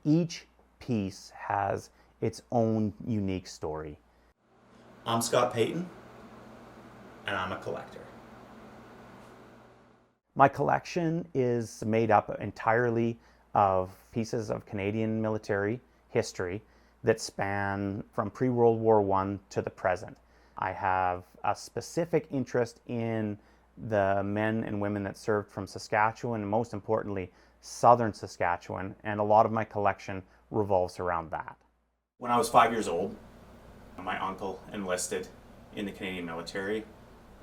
Each piece has its own unique story. I'm Scott Paton, and I'm a collector. My collection is made up entirely of pieces of Canadian military history that span from pre-World War I to the present. I have a specific interest in the men and women that served from Saskatchewan, and most importantly, southern Saskatchewan, and a lot of my collection revolves around that. When I was 5 years old, my uncle enlisted in the Canadian military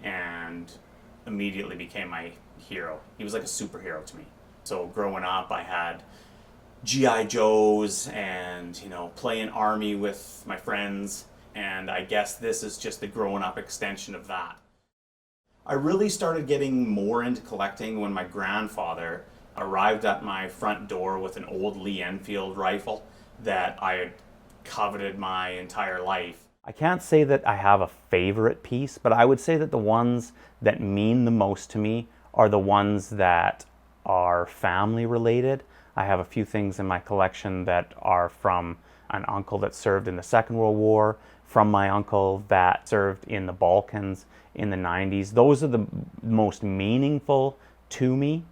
and immediately became my hero. He was like a superhero to me. So growing up, I had G.I. Joes and, playing army with my friends. And I guess this is just the growing up extension of that. I really started getting more into collecting when my grandfather arrived at my front door with an old Lee Enfield rifle that I had coveted my entire life. I can't say that I have a favorite piece, but I would say that the ones that mean the most to me are the ones that are family related. I have a few things in my collection that are from an uncle that served in the Second World War, from my uncle that served in the Balkans in the 90s. Those are the most meaningful to me.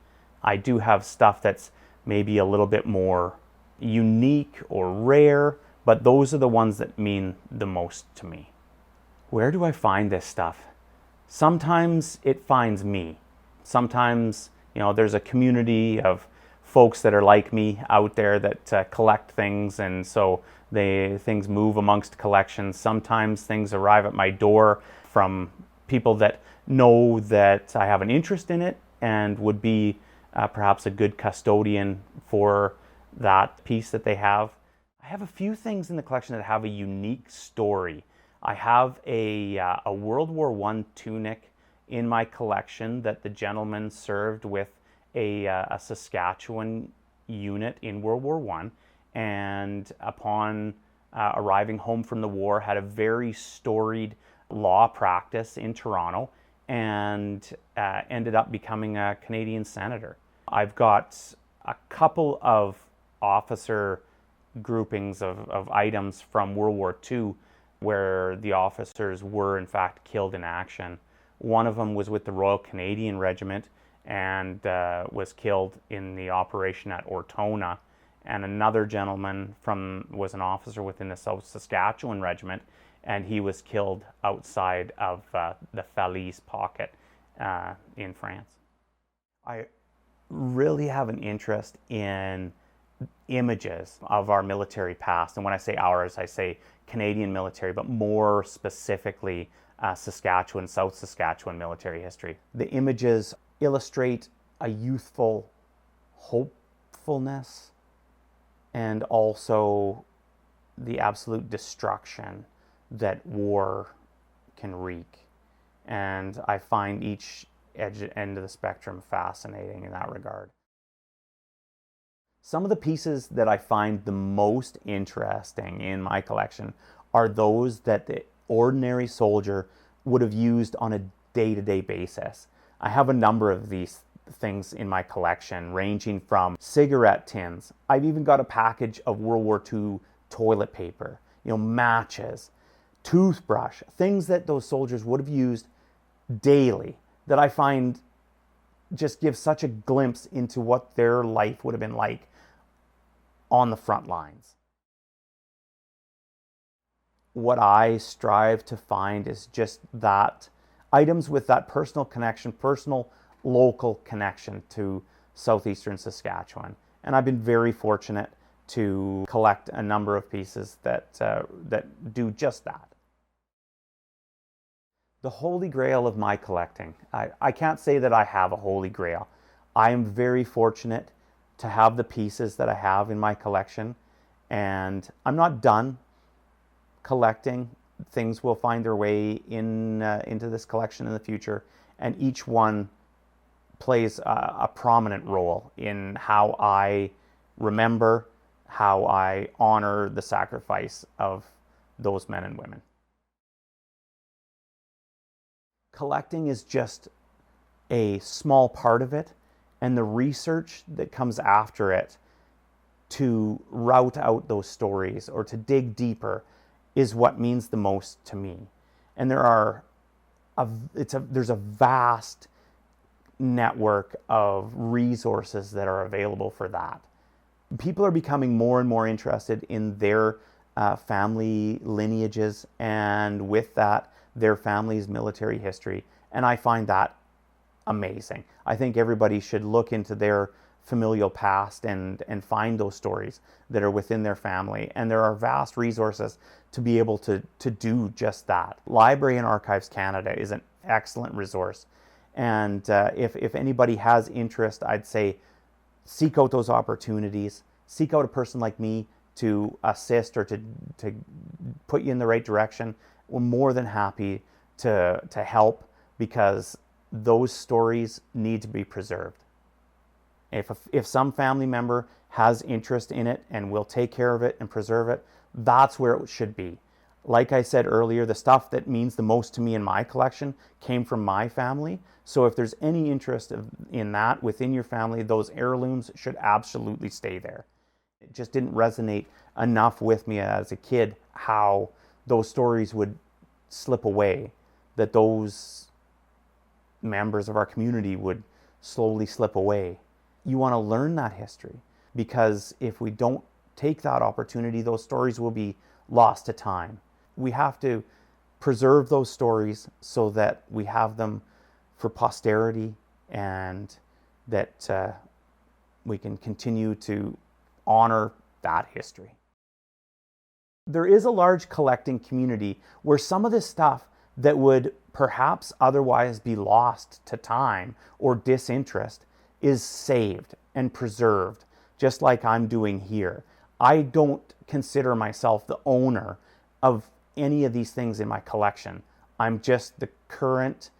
I do have stuff that's maybe a little bit more unique or rare, but those are the ones that mean the most to me. Where do I find this stuff? Sometimes it finds me. Sometimes, there's a community of folks that are like me out there that collect things, and so things move amongst collections. Sometimes things arrive at my door from people that know that I have an interest in it and would be perhaps a good custodian for that piece that they have. I have a few things in the collection that have a unique story. I have a World War I tunic in my collection that the gentleman served with a Saskatchewan unit in World War I, and upon arriving home from the war had a very storied law practice in Toronto and ended up becoming a Canadian senator. I've got a couple of officer groupings of items from World War II where the officers were in fact killed in action. One of them was with the Royal Canadian Regiment and was killed in the operation at Ortona. And another gentleman was an officer within the South Saskatchewan Regiment, and he was killed outside of the Falaise pocket in France. I really have an interest in images of our military past. And when I say ours, I say Canadian military, but more specifically Saskatchewan, South Saskatchewan military history. The images illustrate a youthful hopefulness and also the absolute destruction that war can wreak. And I find each end of the spectrum fascinating in that regard. Some of the pieces that I find the most interesting in my collection are those that the ordinary soldier would have used on a day-to-day basis. I have a number of these things in my collection, ranging from cigarette tins. I've even got a package of World War II toilet paper, matches, toothbrush, things that those soldiers would have used daily that I find just give such a glimpse into what their life would have been like on the front lines. What I strive to find is just that items with that personal connection, personal local connection to southeastern Saskatchewan. And I've been very fortunate to collect a number of pieces that do just that. The holy grail of my collecting. I can't say that I have a holy grail. I am very fortunate to have the pieces that I have in my collection, and I'm not done collecting. Things will find their way into this collection in the future, and each one plays a prominent role in how I remember, how I honor the sacrifice of those men and women. Collecting is just a small part of it, and the research that comes after it to route out those stories or to dig deeper is what means the most to me. And there's a vast network of resources that are available for that. People are becoming more and more interested in their family lineages, and with that, their family's military history. And I find that amazing. I think everybody should look into their familial past and find those stories that are within their family. And there are vast resources to be able to do just that. Library and Archives Canada is an excellent resource. And if anybody has interest, I'd say seek out those opportunities. Seek out a person like me to assist or to put you in the right direction. We're more than happy to help, because those stories need to be preserved. If some family member has interest in it and will take care of it and preserve it, that's where it should be. Like I said earlier, the stuff that means the most to me in my collection came from my family. So if there's any interest in that within your family, those heirlooms should absolutely stay there. It just didn't resonate enough with me as a kid how those stories would slip away, that those members of our community would slowly slip away. You want to learn that history, because if we don't take that opportunity, those stories will be lost to time. We have to preserve those stories so that we have them for posterity, and that we can continue to honor that history. There is a large collecting community where some of this stuff that would perhaps otherwise be lost to time or disinterest is saved and preserved, just like I'm doing here. I don't consider myself the owner of any of these things in my collection. I'm just the current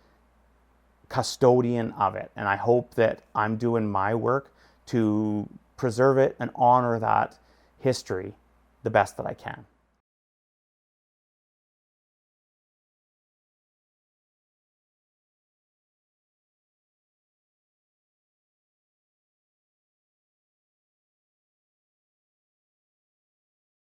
custodian of it, and I hope that I'm doing my work to preserve it and honor that history the best that I can.